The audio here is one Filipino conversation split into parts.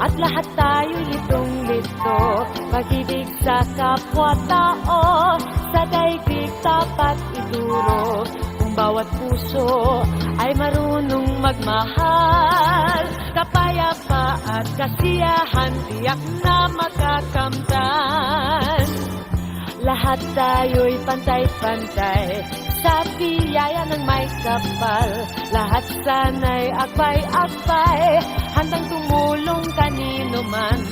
at lahat tayo litong-lito. Pag-ibig sa kapwa-tao, sa daigdig tapat ituro. Kung bawat puso ay marunong magmahal, kapayapa at kasiyahan tiyak na makakamtan. Lahat tayo'y pantay-pantay sa biyaya ng may kapal. Lahat sana'y akbay-akbay, handang tumulong kanino man.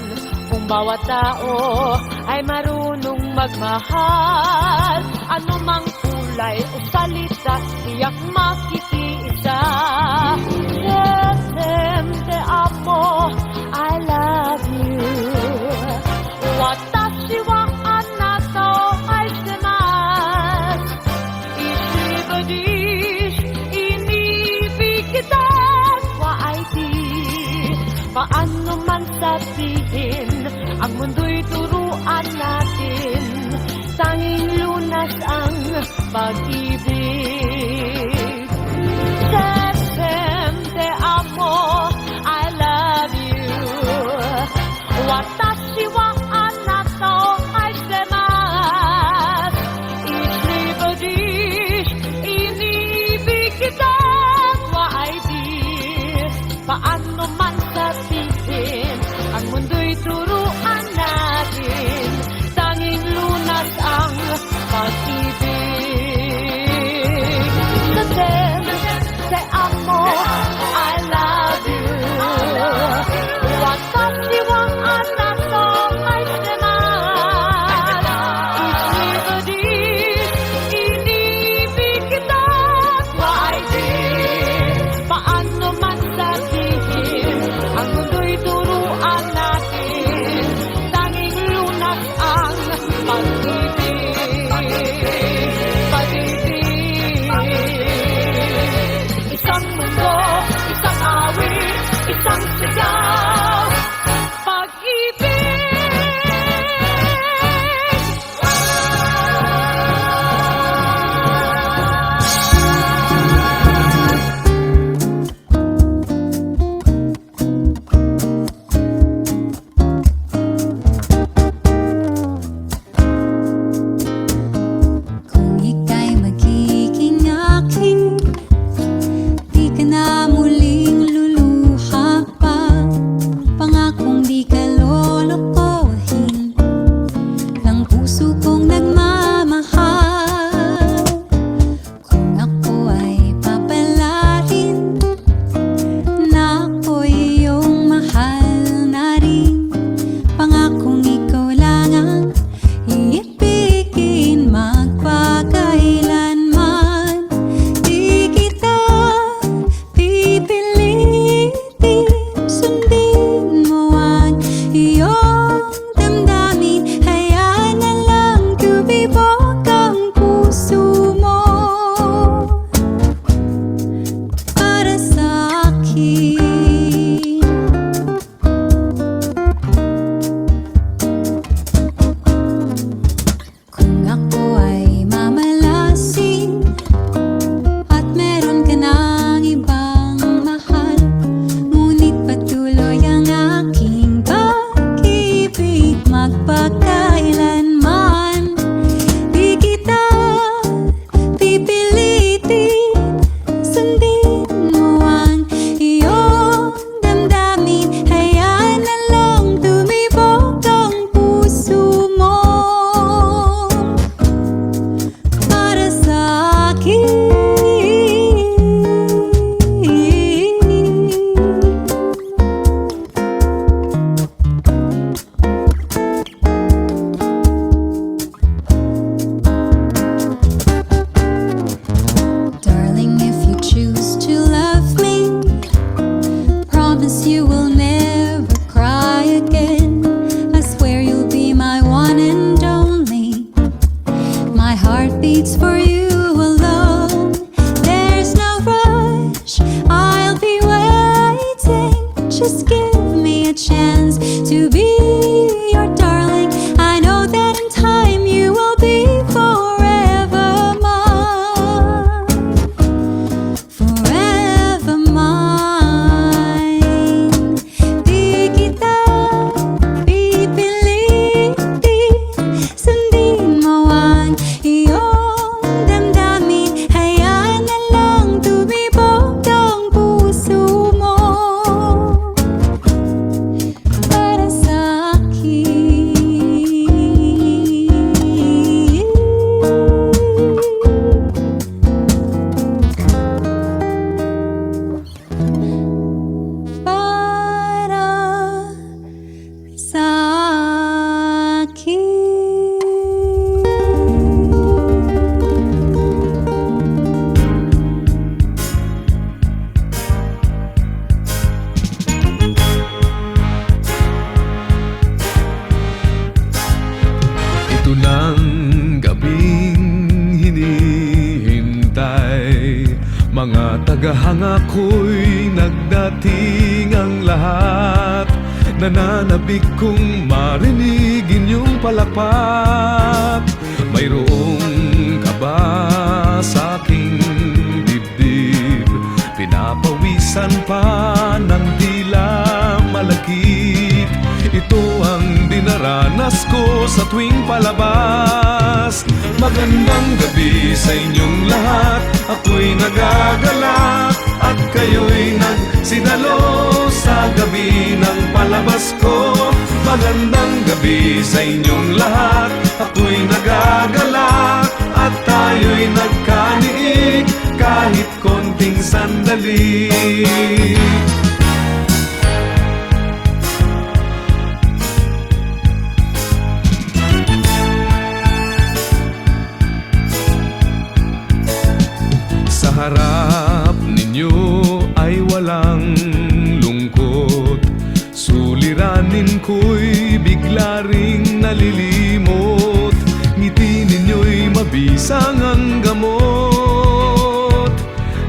Kung bawat tao ay marunong magmahal, anumang kulay o salita tiyak makikisa. Te amo, I love you. Watashi wa anata o aishitemasu. Ichiba desu inibig kita wa aiti. Paano man sabihin, ang mundo'y turuan natin. Tanging lunas ang pag-ibig. Te amo, I love you. Watashi wa anata o aishitemasu. Ichiba desu inibig kita wa aiti. Paano man sabihin, ang mundo'y turuan natin. Tanging lunas ang pag-ibig. Te amo, I love you. Watashi wa anata o aishitemasu. Ichiba desu inibig kita wa aiti. Paano man sabihin, ang mundo'y turuan natin. Tanging lunas ang pag-ibig. Pag-ibig. Isang mundo, isang awit, isang sigaw. Pag-ibig. Kung ika'y magiging akin, di ka na muling luluha pa. Pangakong di ka lolokohin ng puso kong nagmamahal. Kung ako ay papalarin, na ako'y iyong mahal na rin. Pangakong ikaw lang ang iibigin magpakailanman. Di kita pipilitin, sundin mo ang iyong damdamin. Hayaan na lang tumibok ang puso mo para sa akin. Kung ako ay mamalasin at meron ka ng ibang mahal, ngunit patuloy ang aking pag-ibig magpakailanman. Di kita pipilitin, sundin mo ang iyong damdamin. Hayaan na lang tumibok ang puso mo para sa akin. Darling, if you choose to love me, promise you will never cry again. I swear you'll be my one and only. My heart beats for you alone. There's no rush, I'll be waiting. Just give me a chance to be your darling. I know that in time you will be forever mine. Forever mine. Di kita ako'y nagdating ang lahat, nananabik kong marinig inyong palakpak. Mayroong ka ba sa aking dibdib? Pinapawisan pa ng tila malakit. Ito ang dinaranas ko sa tuwing palabas. Magandang gabi sa inyong lahat, ako'y nagagalak at kayo'y nagsidalo sa gabi ng palabas ko. Magandang gabi sa inyong lahat, ako'y nagagalak at tayo'y nagkaniig kahit konting sandali. Sa harap ninyo ay walang lungkot, suliranin ko'y bigla ring nalilimot. Ngiti ninyo'y mabisang ang gamot.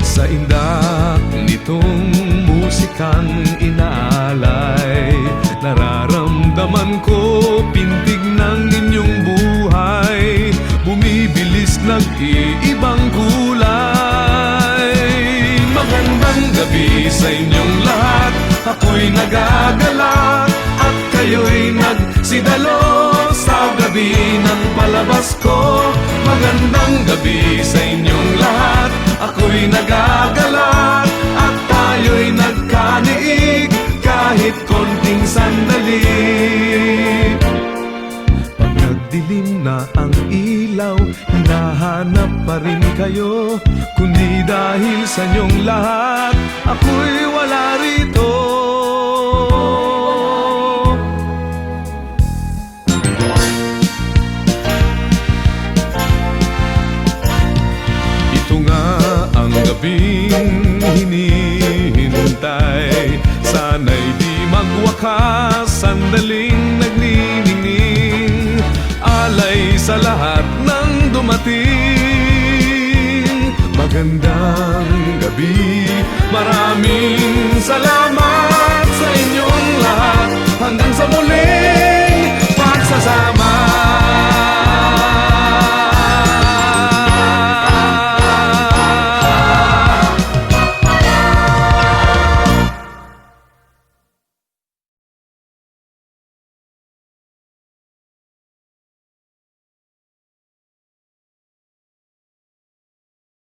Sa indak nitong musikang inaalay, nararamdaman ko pintig ng inyong buhay, bumibilis nag-iibang kulay. Magandang gabi sa inyong lahat, ako'y nagagalak at kayo'y nagsidalo sa gabi ng palabas ko. Magandang gabi sa inyong lahat, ako'y nagagalak at tayo'y nagkaniig kahit konting sandali. Pag nagdilim na ang ilaw, hinahanap pa rin kayo. Kundi dahil sa inyong lahat, ako'y wala rito. Ito nga ang gabing hinihintay, sana'y di magwakas, sandaling nagniningning, alay sa lahat ng dumating. Magandang gabi, maraming salamat.